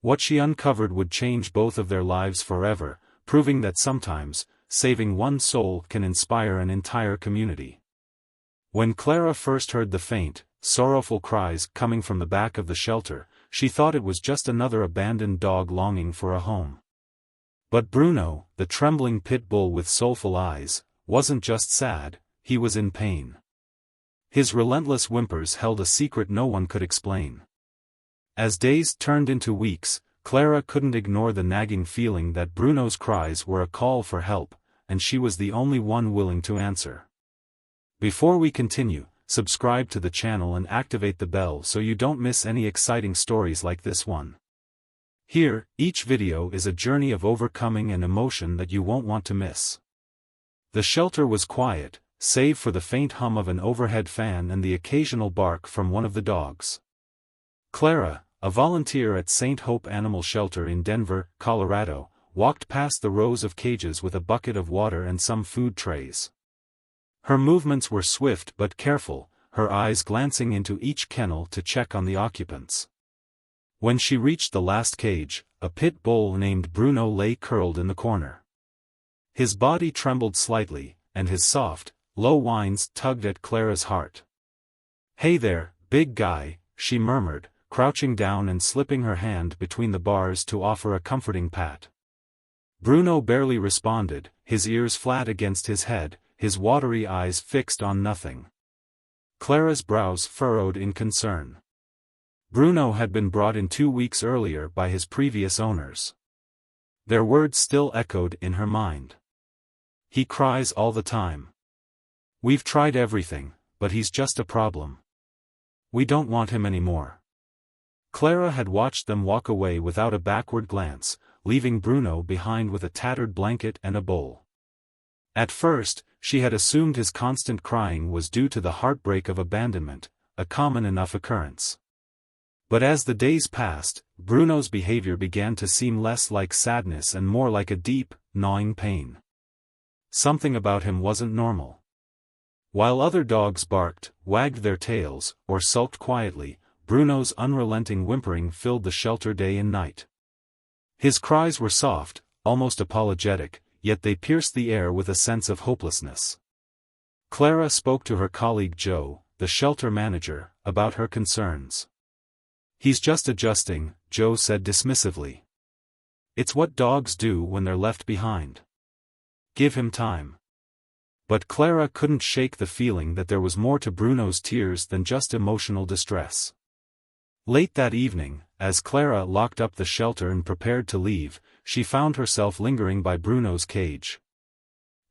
What she uncovered would change both of their lives forever, proving that sometimes, saving one soul can inspire an entire community. When Clara first heard the faint, sorrowful cries coming from the back of the shelter, she thought it was just another abandoned dog longing for a home. But Bruno, the trembling pit bull with soulful eyes, wasn't just sad, he was in pain. His relentless whimpers held a secret no one could explain. As days turned into weeks, Clara couldn't ignore the nagging feeling that Bruno's cries were a call for help, and she was the only one willing to answer. Before we continue, subscribe to the channel and activate the bell so you don't miss any exciting stories like this one. Here, each video is a journey of overcoming an emotion that you won't want to miss. The shelter was quiet, save for the faint hum of an overhead fan and the occasional bark from one of the dogs. Clara, a volunteer at St. Hope Animal Shelter in Denver, Colorado, walked past the rows of cages with a bucket of water and some food trays. Her movements were swift but careful, her eyes glancing into each kennel to check on the occupants. When she reached the last cage, a pit bull named Bruno lay curled in the corner. His body trembled slightly, and his soft, low whines tugged at Clara's heart. "Hey there, big guy," she murmured, crouching down and slipping her hand between the bars to offer a comforting pat. Bruno barely responded, his ears flat against his head, his watery eyes fixed on nothing. Clara's brows furrowed in concern. Bruno had been brought in 2 weeks earlier by his previous owners. Their words still echoed in her mind. "He cries all the time. We've tried everything, but he's just a problem. We don't want him anymore." Clara had watched them walk away without a backward glance, leaving Bruno behind with a tattered blanket and a bowl. At first, she had assumed his constant crying was due to the heartbreak of abandonment, a common enough occurrence. But as the days passed, Bruno's behavior began to seem less like sadness and more like a deep, gnawing pain. Something about him wasn't normal. While other dogs barked, wagged their tails, or sulked quietly, Bruno's unrelenting whimpering filled the shelter day and night. His cries were soft, almost apologetic, yet they pierced the air with a sense of hopelessness. Clara spoke to her colleague Joe, the shelter manager, about her concerns. "He's just adjusting," Joe said dismissively. "It's what dogs do when they're left behind. Give him time." But Clara couldn't shake the feeling that there was more to Bruno's tears than just emotional distress. Late that evening, as Clara locked up the shelter and prepared to leave, she found herself lingering by Bruno's cage.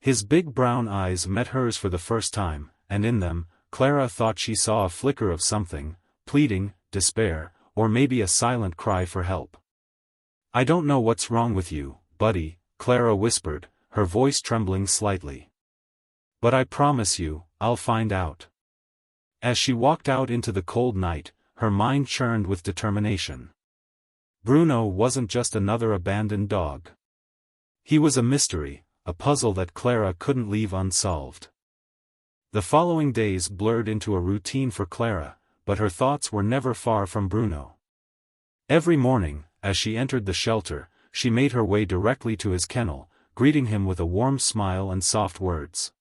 His big brown eyes met hers for the first time, and in them, Clara thought she saw a flicker of something, pleading, despair, or maybe a silent cry for help. "I don't know what's wrong with you, buddy," Clara whispered, her voice trembling slightly. "But I promise you, I'll find out." As she walked out into the cold night, her mind churned with determination. Bruno wasn't just another abandoned dog. He was a mystery, a puzzle that Clara couldn't leave unsolved. The following days blurred into a routine for Clara, but her thoughts were never far from Bruno. Every morning, as she entered the shelter, she made her way directly to his kennel, greeting him with a warm smile and soft words.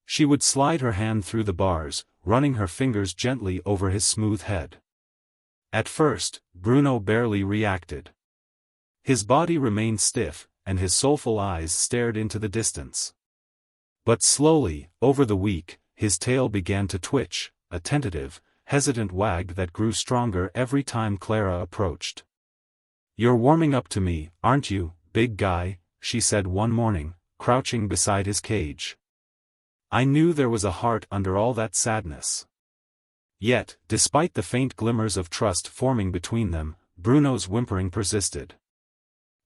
She would slide her hand through the bars, running her fingers gently over his smooth head. At first, Bruno barely reacted. His body remained stiff, and his soulful eyes stared into the distance. But slowly, over the week, his tail began to twitch, a tentative, hesitant wag that grew stronger every time Clara approached. "You're warming up to me, aren't you, big guy?" she said one morning, crouching beside his cage. I knew there was a heart under all that sadness. Yet, despite the faint glimmers of trust forming between them, Bruno's whimpering persisted.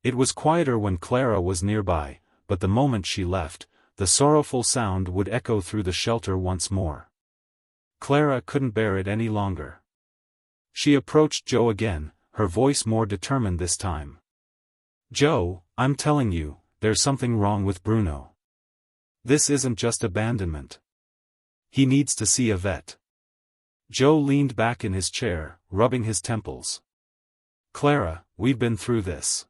It was quieter when Clara was nearby, but the moment she left, the sorrowful sound would echo through the shelter once more. Clara couldn't bear it any longer. She approached Joe again, her voice more determined this time. "Joe, I'm telling you, there's something wrong with Bruno. This isn't just abandonment. He needs to see a vet." Joe leaned back in his chair, rubbing his temples. Clara, we've been through this.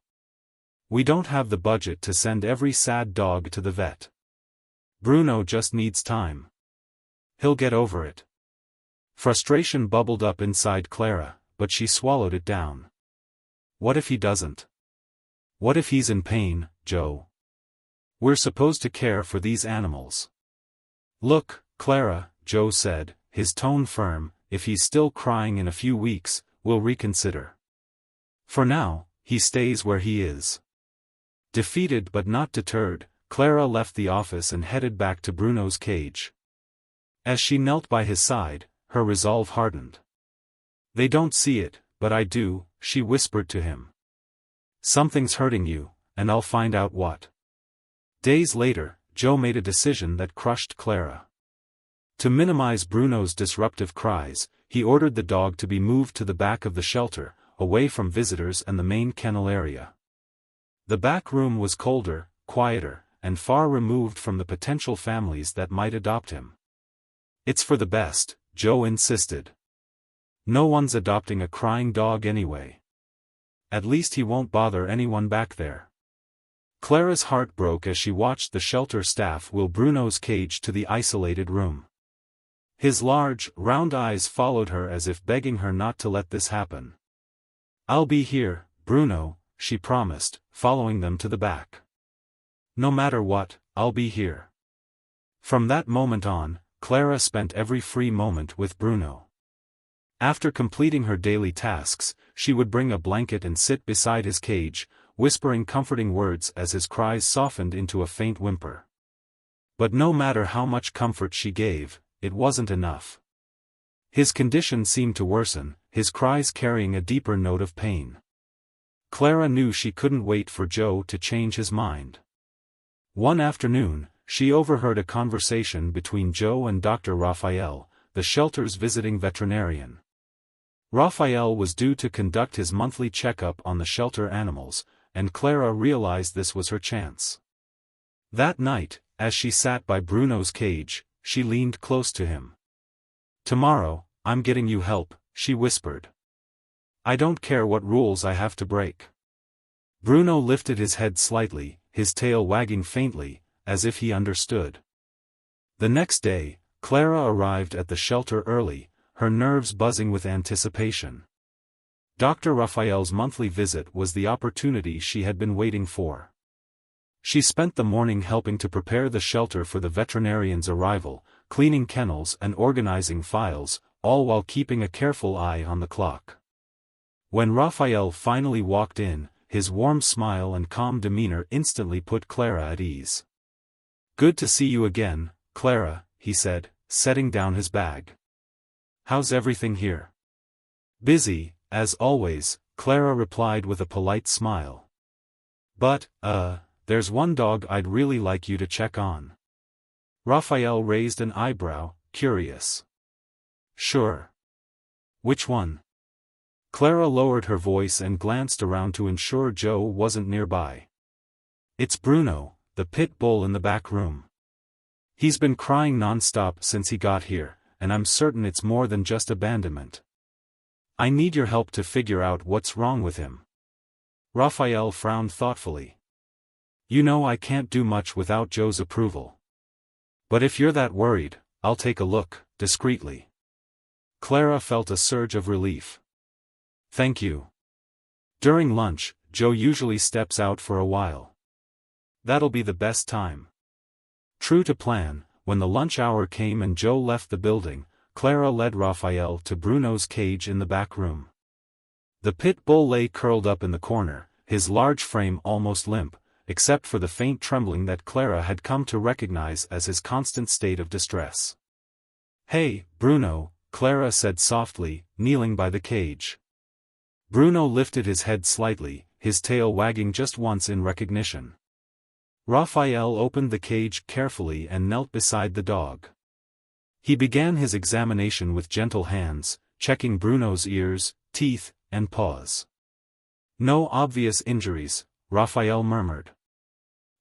We don't have the budget to send every sad dog to the vet. Bruno just needs time. He'll get over it. Frustration bubbled up inside Clara, but she swallowed it down. What if he doesn't? What if he's in pain, Joe? We're supposed to care for these animals. Look, Clara, Joe said, his tone firm, if he's still crying in a few weeks, we'll reconsider. For now, he stays where he is. Defeated but not deterred, Clara left the office and headed back to Bruno's cage. As she knelt by his side, her resolve hardened. They don't see it, but I do, she whispered to him. Something's hurting you, and I'll find out what. Days later, Joe made a decision that crushed Clara. To minimize Bruno's disruptive cries, he ordered the dog to be moved to the back of the shelter, away from visitors and the main kennel area. The back room was colder, quieter, and far removed from the potential families that might adopt him. It's for the best, Joe insisted. No one's adopting a crying dog anyway. At least he won't bother anyone back there. Clara's heart broke as she watched the shelter staff wheel Bruno's cage to the isolated room. His large, round eyes followed her as if begging her not to let this happen. I'll be here, Bruno, she promised, following them to the back. No matter what, I'll be here. From that moment on, Clara spent every free moment with Bruno. After completing her daily tasks, she would bring a blanket and sit beside his cage, whispering comforting words as his cries softened into a faint whimper. But no matter how much comfort she gave, it wasn't enough. His condition seemed to worsen, his cries carrying a deeper note of pain. Clara knew she couldn't wait for Joe to change his mind. One afternoon, she overheard a conversation between Joe and Dr. Raphael, the shelter's visiting veterinarian. Raphael was due to conduct his monthly checkup on the shelter animals, and Clara realized this was her chance. That night, as she sat by Bruno's cage, she leaned close to him. Tomorrow, I'm getting you help, she whispered. I don't care what rules I have to break. Bruno lifted his head slightly, his tail wagging faintly, as if he understood. The next day, Clara arrived at the shelter early, her nerves buzzing with anticipation. Dr. Raphael's monthly visit was the opportunity she had been waiting for. She spent the morning helping to prepare the shelter for the veterinarian's arrival, cleaning kennels and organizing files, all while keeping a careful eye on the clock. When Raphael finally walked in, his warm smile and calm demeanor instantly put Clara at ease. Good to see you again, Clara, he said, setting down his bag. How's everything here? Busy, as always, Clara replied with a polite smile. But, there's one dog I'd really like you to check on. Raphael raised an eyebrow, curious. Sure. Which one? Clara lowered her voice and glanced around to ensure Joe wasn't nearby. It's Bruno, the pit bull in the back room. He's been crying non-stop since he got here, and I'm certain it's more than just abandonment. I need your help to figure out what's wrong with him. Raphael frowned thoughtfully. You know I can't do much without Joe's approval. But if you're that worried, I'll take a look, discreetly. Clara felt a surge of relief. Thank you. During lunch, Joe usually steps out for a while. That'll be the best time. True to plan, when the lunch hour came and Joe left the building, Clara led Raphael to Bruno's cage in the back room. The pit bull lay curled up in the corner, his large frame almost limp, except for the faint trembling that Clara had come to recognize as his constant state of distress. Hey, Bruno, Clara said softly, kneeling by the cage. Bruno lifted his head slightly, his tail wagging just once in recognition. Raphael opened the cage carefully and knelt beside the dog. He began his examination with gentle hands, checking Bruno's ears, teeth, and paws. No obvious injuries, Raphael murmured.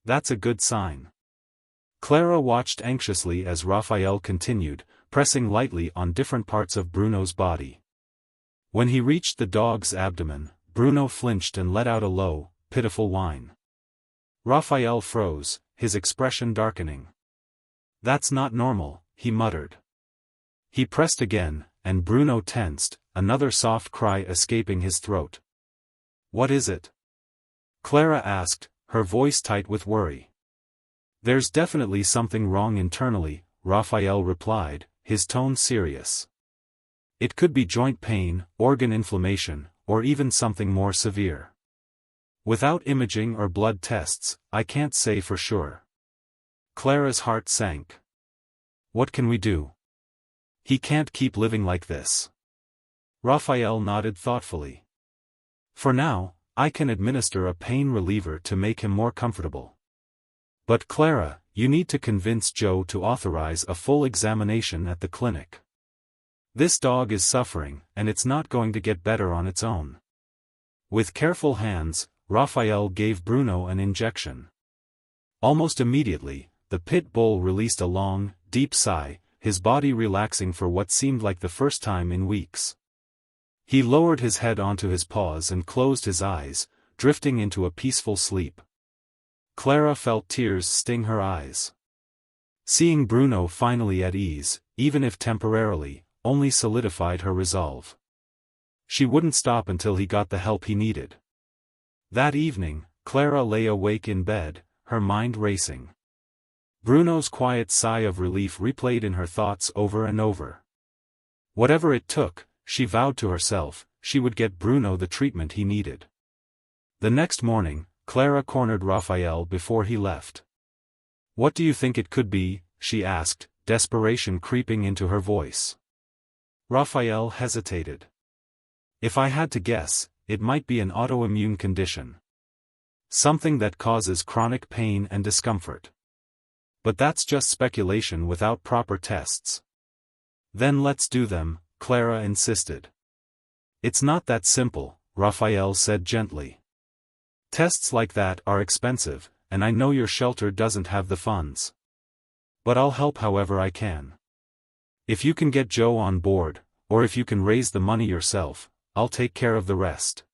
That's a good sign. Clara watched anxiously as Raphael continued, pressing lightly on different parts of Bruno's body. When he reached the dog's abdomen, Bruno flinched and let out a low, pitiful whine. Raphael froze, his expression darkening. "That's not normal," he muttered. He pressed again, and Bruno tensed, another soft cry escaping his throat. "What is it?" Clara asked, her voice tight with worry. "There's definitely something wrong internally," Raphael replied, his tone serious. "It could be joint pain, organ inflammation, or even something more severe. Without imaging or blood tests, I can't say for sure." Clara's heart sank. "What can we do? He can't keep living like this." Raphael nodded thoughtfully. "For now, I can administer a pain reliever to make him more comfortable. But Clara, you need to convince Joe to authorize a full examination at the clinic. This dog is suffering, and it's not going to get better on its own." With careful hands, Raphael gave Bruno an injection. Almost immediately, the pit bull released a long, deep sigh, his body relaxing for what seemed like the first time in weeks. He lowered his head onto his paws and closed his eyes, drifting into a peaceful sleep. Clara felt tears sting her eyes. Seeing Bruno finally at ease, even if temporarily, only solidified her resolve. She wouldn't stop until he got the help he needed. That evening, Clara lay awake in bed, her mind racing. Bruno's quiet sigh of relief replayed in her thoughts over and over. Whatever it took, she vowed to herself, she would get Bruno the treatment he needed. The next morning, Clara cornered Raphael before he left. "What do you think it could be?" she asked, desperation creeping into her voice. Raphael hesitated. "If I had to guess, it might be an autoimmune condition. Something that causes chronic pain and discomfort. But that's just speculation without proper tests." "Then let's do them," Clara insisted. "It's not that simple," Raphael said gently. "Tests like that are expensive, and I know your shelter doesn't have the funds. But I'll help however I can. If you can get Joe on board, or if you can raise the money yourself, I'll take care of the rest."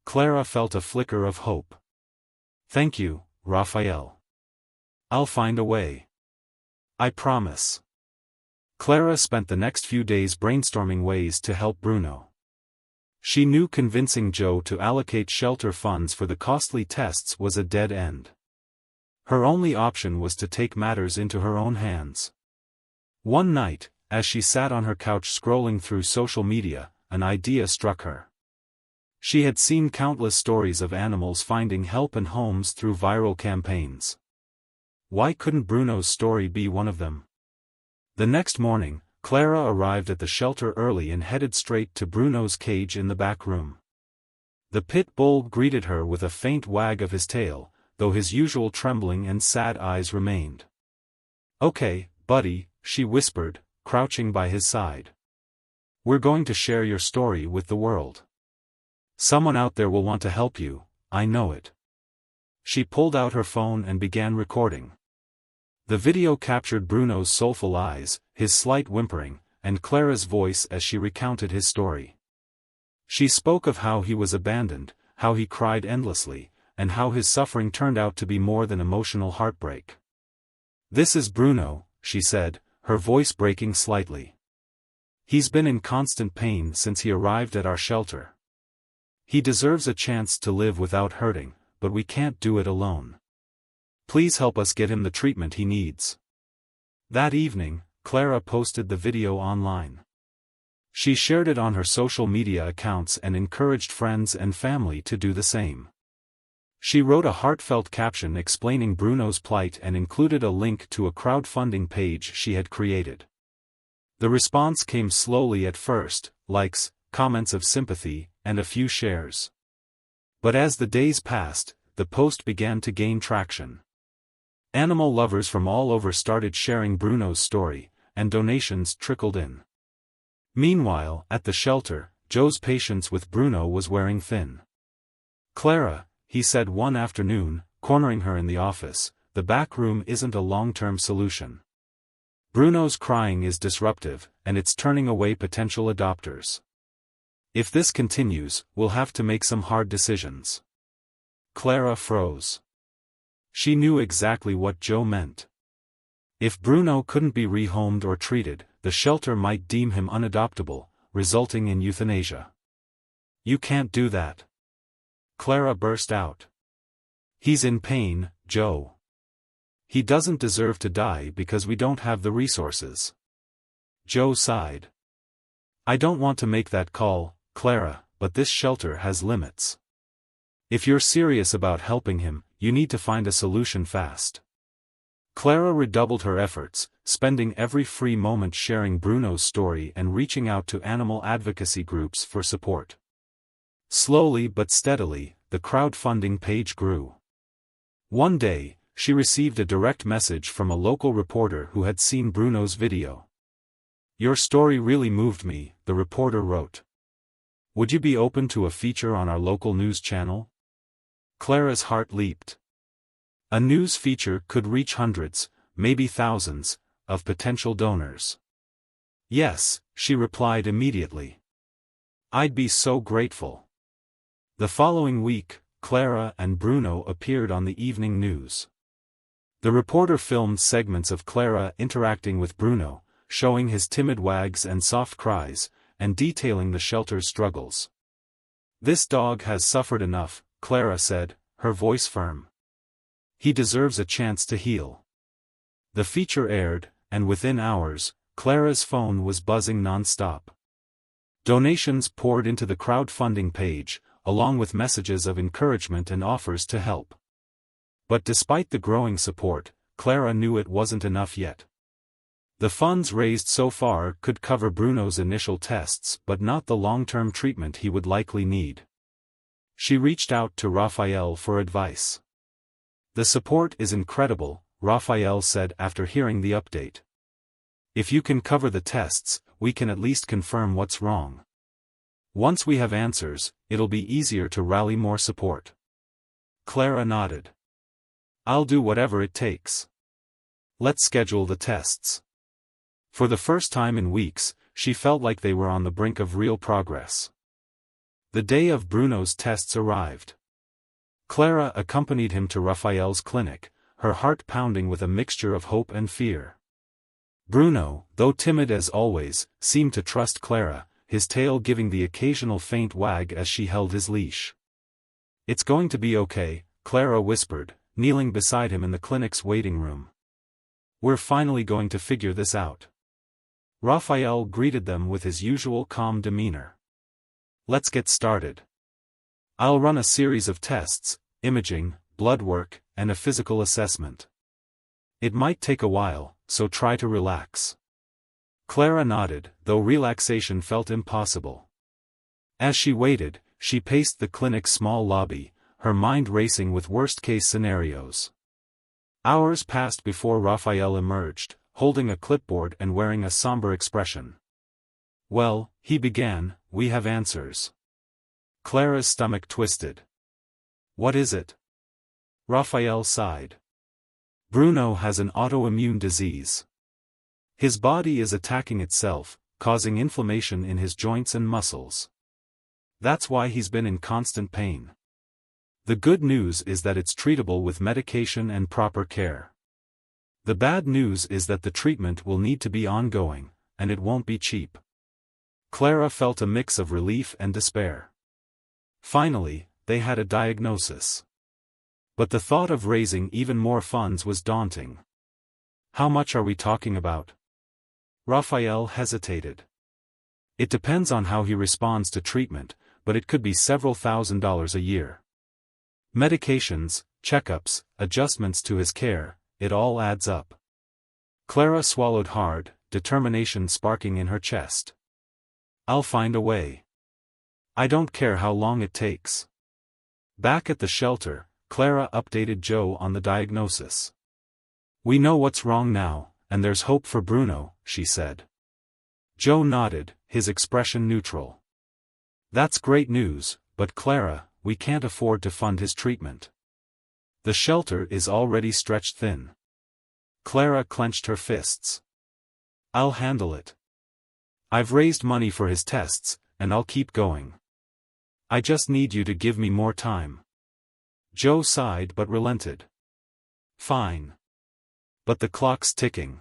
Clara felt a flicker of hope. "Thank you, Raphael. I'll find a way. I promise." Clara spent the next few days brainstorming ways to help Bruno. She knew convincing Joe to allocate shelter funds for the costly tests was a dead end. Her only option was to take matters into her own hands. One night, as she sat on her couch scrolling through social media, an idea struck her. She had seen countless stories of animals finding help and homes through viral campaigns. Why couldn't Bruno's story be one of them? The next morning, Clara arrived at the shelter early and headed straight to Bruno's cage in the back room. The pit bull greeted her with a faint wag of his tail, though his usual trembling and sad eyes remained. "Okay, buddy," she whispered, crouching by his side. "We're going to share your story with the world. Someone out there will want to help you, I know it." She pulled out her phone and began recording. The video captured Bruno's soulful eyes, his slight whimpering, and Clara's voice as she recounted his story. She spoke of how he was abandoned, how he cried endlessly, and how his suffering turned out to be more than emotional heartbreak. "This is Bruno," she said, her voice breaking slightly. "He's been in constant pain since he arrived at our shelter. He deserves a chance to live without hurting, but we can't do it alone. Please help us get him the treatment he needs." That evening, Clara posted the video online. She shared it on her social media accounts and encouraged friends and family to do the same. She wrote a heartfelt caption explaining Bruno's plight and included a link to a crowdfunding page she had created. The response came slowly at first, likes, comments of sympathy, and a few shares. But as the days passed, the post began to gain traction. Animal lovers from all over started sharing Bruno's story, and donations trickled in. Meanwhile, at the shelter, Joe's patience with Bruno was wearing thin. "Clara," he said one afternoon, cornering her in the office, "the back room isn't a long-term solution. Bruno's crying is disruptive, and it's turning away potential adopters. If this continues, we'll have to make some hard decisions. Clara froze. She knew exactly what Joe meant. If Bruno couldn't be rehomed or treated, the shelter might deem him unadoptable, resulting in euthanasia. You can't do that. Clara burst out. He's in pain, Joe. He doesn't deserve to die because we don't have the resources. Joe sighed. I don't want to make that call, Clara, but this shelter has limits. If you're serious about helping him, you need to find a solution fast. Clara redoubled her efforts, spending every free moment sharing Bruno's story and reaching out to animal advocacy groups for support. Slowly but steadily, the crowdfunding page grew. One day, she received a direct message from a local reporter who had seen Bruno's video. Your story really moved me, the reporter wrote. Would you be open to a feature on our local news channel? Clara's heart leaped. A news feature could reach hundreds, maybe thousands, of potential donors. Yes, she replied immediately. I'd be so grateful. The following week, Clara and Bruno appeared on the evening news. The reporter filmed segments of Clara interacting with Bruno, showing his timid wags and soft cries, and detailing the shelter's struggles. This dog has suffered enough, Clara said, her voice firm. He deserves a chance to heal. The feature aired, and within hours, Clara's phone was buzzing non-stop. Donations poured into the crowdfunding page, along with messages of encouragement and offers to help. But despite the growing support, Clara knew it wasn't enough yet. The funds raised so far could cover Bruno's initial tests but not the long-term treatment he would likely need. She reached out to Raphael for advice. The support is incredible, Raphael said after hearing the update. If you can cover the tests, we can at least confirm what's wrong. Once we have answers, it'll be easier to rally more support. Clara nodded. I'll do whatever it takes. Let's schedule the tests. For the first time in weeks, she felt like they were on the brink of real progress. The day of Bruno's tests arrived. Clara accompanied him to Raphael's clinic, her heart pounding with a mixture of hope and fear. Bruno, though timid as always, seemed to trust Clara, his tail giving the occasional faint wag as she held his leash. It's going to be okay, Clara whispered, kneeling beside him in the clinic's waiting room. We're finally going to figure this out. Raphael greeted them with his usual calm demeanor. Let's get started. I'll run a series of tests, imaging, blood work, and a physical assessment. It might take a while, so try to relax. Clara nodded, though relaxation felt impossible. As she waited, she paced the clinic's small lobby, her mind racing with worst-case scenarios. Hours passed before Raphael emerged, holding a clipboard and wearing a somber expression. Well, he began, we have answers. Clara's stomach twisted. What is it? Raphael sighed. Bruno has an autoimmune disease. His body is attacking itself, causing inflammation in his joints and muscles. That's why he's been in constant pain. The good news is that it's treatable with medication and proper care. The bad news is that the treatment will need to be ongoing, and it won't be cheap. Clara felt a mix of relief and despair. Finally, they had a diagnosis. But the thought of raising even more funds was daunting. How much are we talking about? Raphael hesitated. It depends on how he responds to treatment, but it could be several $1,000s a year. Medications, checkups, adjustments to his care, it all adds up. Clara swallowed hard, determination sparking in her chest. I'll find a way. I don't care how long it takes. Back at the shelter, Clara updated Joe on the diagnosis. We know what's wrong now, and there's hope for Bruno, she said. Joe nodded, his expression neutral. That's great news, but Clara, we can't afford to fund his treatment. The shelter is already stretched thin. Clara clenched her fists. I'll handle it. I've raised money for his tests, and I'll keep going. I just need you to give me more time. Joe sighed but relented. Fine. But the clock's ticking.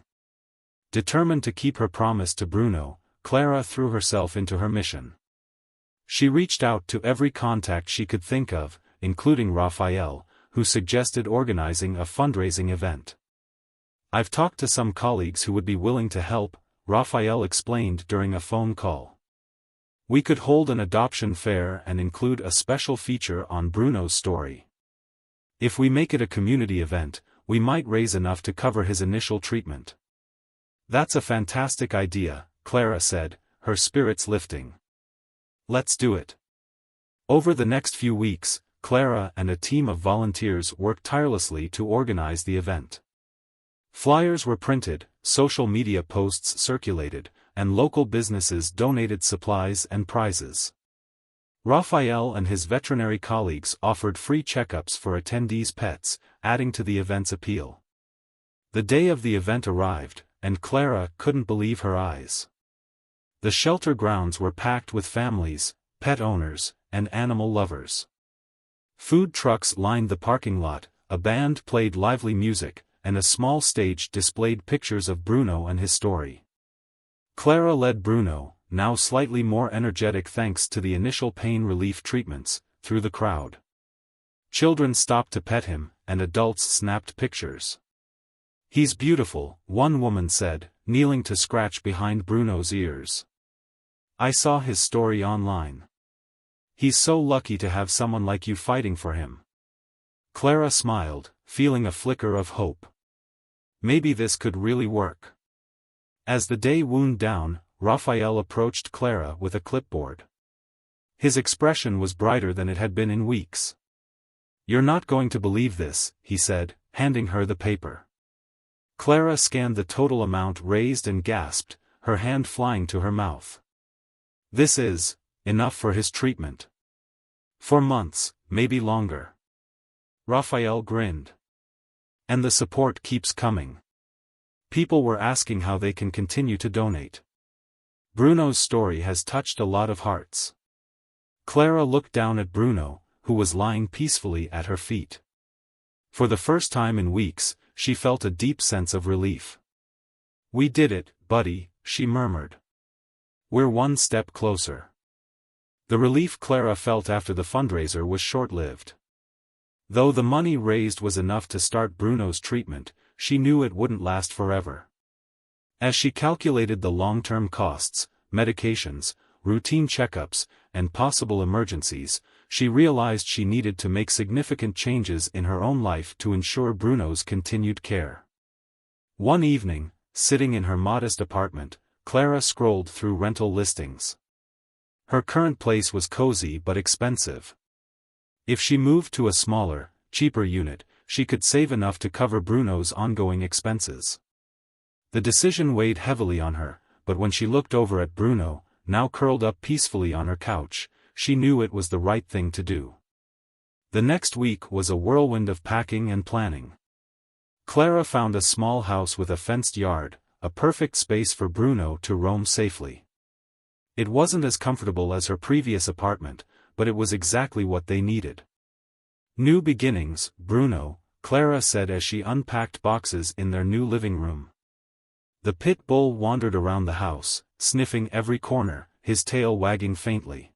Determined to keep her promise to Bruno, Clara threw herself into her mission. She reached out to every contact she could think of, including Raphael, who suggested organizing a fundraising event. I've talked to some colleagues who would be willing to help, Raphael explained during a phone call. We could hold an adoption fair and include a special feature on Bruno's story. If we make it a community event, we might raise enough to cover his initial treatment. That's a fantastic idea, Clara said, her spirits lifting. Let's do it. Over the next few weeks, Clara and a team of volunteers worked tirelessly to organize the event. Flyers were printed, social media posts circulated, and local businesses donated supplies and prizes. Raphael and his veterinary colleagues offered free checkups for attendees' pets, adding to the event's appeal. The day of the event arrived, and Clara couldn't believe her eyes. The shelter grounds were packed with families, pet owners, and animal lovers. Food trucks lined the parking lot, a band played lively music, and a small stage displayed pictures of Bruno and his story. Clara led Bruno, now slightly more energetic thanks to the initial pain relief treatments, through the crowd. Children stopped to pet him, and adults snapped pictures. He's beautiful, one woman said, kneeling to scratch behind Bruno's ears. I saw his story online. He's so lucky to have someone like you fighting for him. Clara smiled, feeling a flicker of hope. Maybe this could really work. As the day wound down, Raphael approached Clara with a clipboard. His expression was brighter than it had been in weeks. You're not going to believe this, he said, handing her the paper. Clara scanned the total amount raised and gasped, her hand flying to her mouth. This is enough for his treatment. For months, maybe longer. Raphael grinned. And the support keeps coming. People were asking how they can continue to donate. Bruno's story has touched a lot of hearts. Clara looked down at Bruno, who was lying peacefully at her feet. For the first time in weeks, she felt a deep sense of relief. We did it, buddy, she murmured. We're one step closer. The relief Clara felt after the fundraiser was short-lived. Though the money raised was enough to start Bruno's treatment, she knew it wouldn't last forever. As she calculated the long-term costs, medications, routine checkups, and possible emergencies, she realized she needed to make significant changes in her own life to ensure Bruno's continued care. One evening, sitting in her modest apartment, Clara scrolled through rental listings. Her current place was cozy but expensive. If she moved to a smaller, cheaper unit, she could save enough to cover Bruno's ongoing expenses. The decision weighed heavily on her, but when she looked over at Bruno, now curled up peacefully on her couch, she knew it was the right thing to do. The next week was a whirlwind of packing and planning. Clara found a small house with a fenced yard, a perfect space for Bruno to roam safely. It wasn't as comfortable as her previous apartment, but it was exactly what they needed. New beginnings, Bruno, Clara said as she unpacked boxes in their new living room. The pit bull wandered around the house, sniffing every corner, his tail wagging faintly.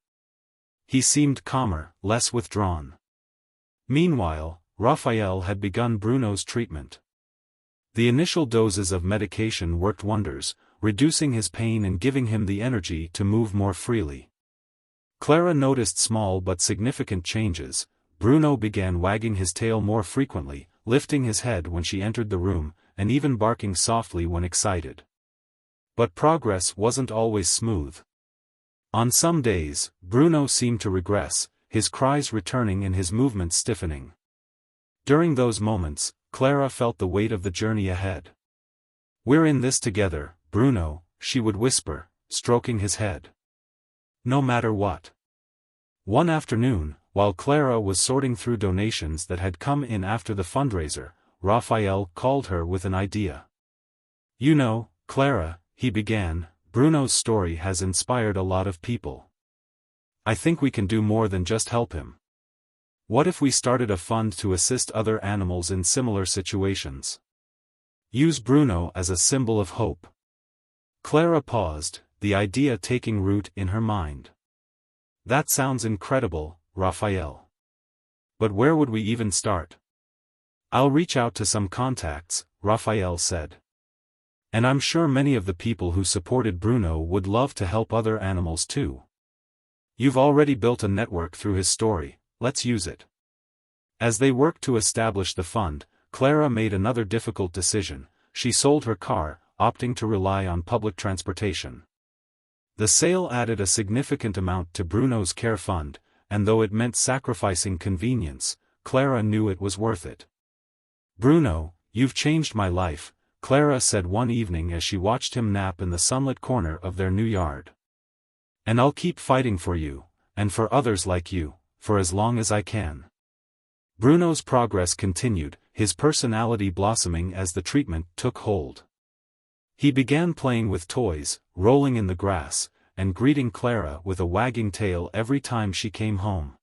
He seemed calmer, less withdrawn. Meanwhile, Raphael had begun Bruno's treatment. The initial doses of medication worked wonders, reducing his pain and giving him the energy to move more freely. Clara noticed small but significant changes. Bruno began wagging his tail more frequently, lifting his head when she entered the room, and even barking softly when excited. But progress wasn't always smooth. On some days, Bruno seemed to regress, his cries returning and his movements stiffening. During those moments, Clara felt the weight of the journey ahead. We're in this together, Bruno, she would whisper, stroking his head. No matter what. One afternoon, while Clara was sorting through donations that had come in after the fundraiser, Raphael called her with an idea. You know, Clara, he began, Bruno's story has inspired a lot of people. I think we can do more than just help him. What if we started a fund to assist other animals in similar situations? Use Bruno as a symbol of hope. Clara paused, the idea taking root in her mind. That sounds incredible, Raphael. But where would we even start? I'll reach out to some contacts, Raphael said. And I'm sure many of the people who supported Bruno would love to help other animals too. You've already built a network through his story, let's use it. As they worked to establish the fund, Clara made another difficult decision. She sold her car, opting to rely on public transportation. The sale added a significant amount to Bruno's care fund, and though it meant sacrificing convenience, Clara knew it was worth it. Bruno, you've changed my life, Clara said one evening as she watched him nap in the sunlit corner of their new yard. And I'll keep fighting for you, and for others like you, for as long as I can. Bruno's progress continued, his personality blossoming as the treatment took hold. He began playing with toys, rolling in the grass, and greeting Clara with a wagging tail every time she came home.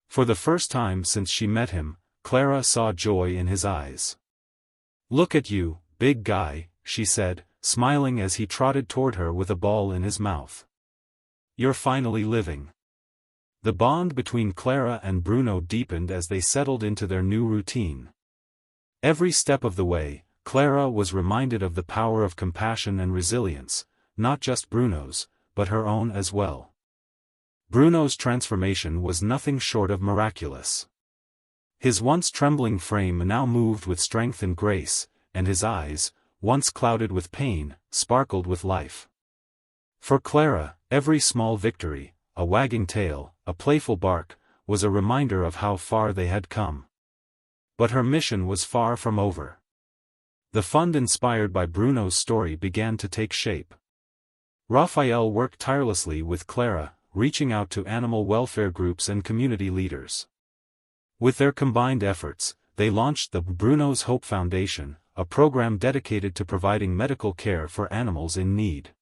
For the first time since she met him, Clara saw joy in his eyes. "Look at you, big guy," she said, smiling as he trotted toward her with a ball in his mouth. "You're finally living." The bond between Clara and Bruno deepened as they settled into their new routine. Every step of the way, Clara was reminded of the power of compassion and resilience, not just Bruno's, but her own as well. Bruno's transformation was nothing short of miraculous. His once trembling frame now moved with strength and grace, and his eyes, once clouded with pain, sparkled with life. For Clara, every small victory, a wagging tail, a playful bark, was a reminder of how far they had come. But her mission was far from over. The fund inspired by Bruno's story began to take shape. Raphael worked tirelessly with Clara, reaching out to animal welfare groups and community leaders. With their combined efforts, they launched the Bruno's Hope Foundation, a program dedicated to providing medical care for animals in need.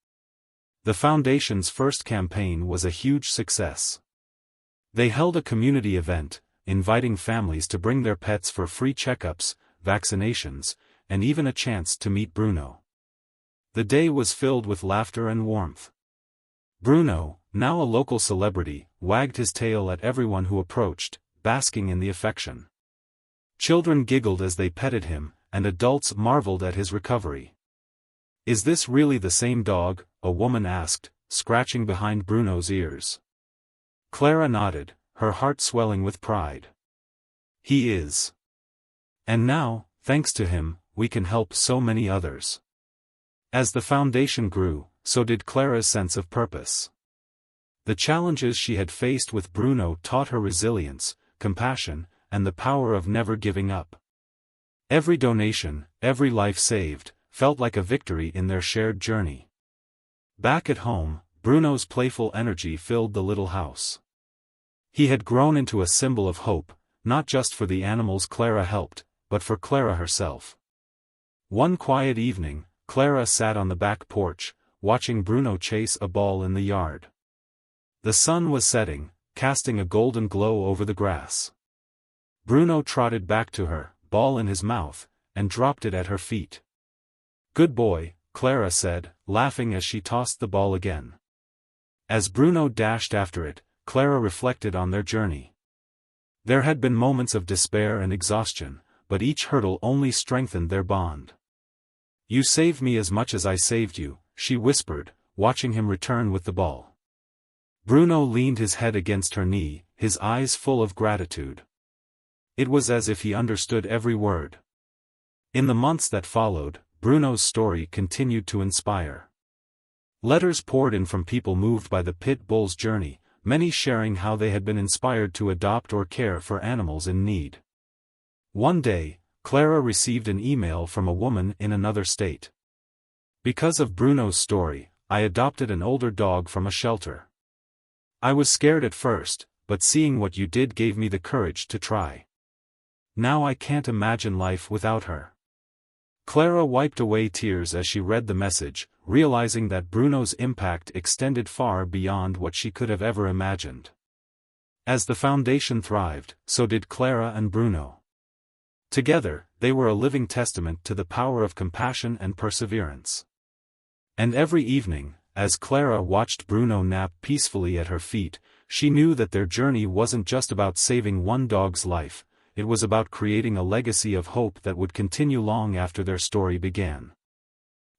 The foundation's first campaign was a huge success. They held a community event, inviting families to bring their pets for free checkups, vaccinations, and even a chance to meet Bruno. The day was filled with laughter and warmth. Bruno, now a local celebrity, wagged his tail at everyone who approached, basking in the affection. Children giggled as they petted him, and adults marveled at his recovery. "Is this really the same dog?" a woman asked, scratching behind Bruno's ears. Clara nodded, her heart swelling with pride. "He is. And now, thanks to him, we can help so many others." As the foundation grew, so did Clara's sense of purpose. The challenges she had faced with Bruno taught her resilience, compassion, and the power of never giving up. Every donation, every life saved, felt like a victory in their shared journey. Back at home, Bruno's playful energy filled the little house. He had grown into a symbol of hope, not just for the animals Clara helped, but for Clara herself. One quiet evening, Clara sat on the back porch, watching Bruno chase a ball in the yard. The sun was setting, casting a golden glow over the grass. Bruno trotted back to her, ball in his mouth, and dropped it at her feet. "Good boy," Clara said, laughing as she tossed the ball again. As Bruno dashed after it, Clara reflected on their journey. There had been moments of despair and exhaustion, but each hurdle only strengthened their bond. "You saved me as much as I saved you," she whispered, watching him return with the ball. Bruno leaned his head against her knee, his eyes full of gratitude. It was as if he understood every word. In the months that followed, Bruno's story continued to inspire. Letters poured in from people moved by the pit bull's journey, many sharing how they had been inspired to adopt or care for animals in need. One day, Clara received an email from a woman in another state. "Because of Bruno's story, I adopted an older dog from a shelter. I was scared at first, but seeing what you did gave me the courage to try. Now I can't imagine life without her." Clara wiped away tears as she read the message, realizing that Bruno's impact extended far beyond what she could have ever imagined. As the foundation thrived, so did Clara and Bruno. Together, they were a living testament to the power of compassion and perseverance. And every evening, as Clara watched Bruno nap peacefully at her feet, she knew that their journey wasn't just about saving one dog's life, it was about creating a legacy of hope that would continue long after their story began.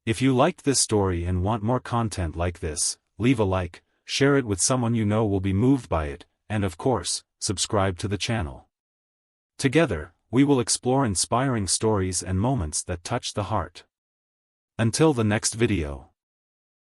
If you liked this story and want more content like this, leave a like, share it with someone you know will be moved by it, and of course, subscribe to the channel. Together, we will explore inspiring stories and moments that touch the heart. Until the next video.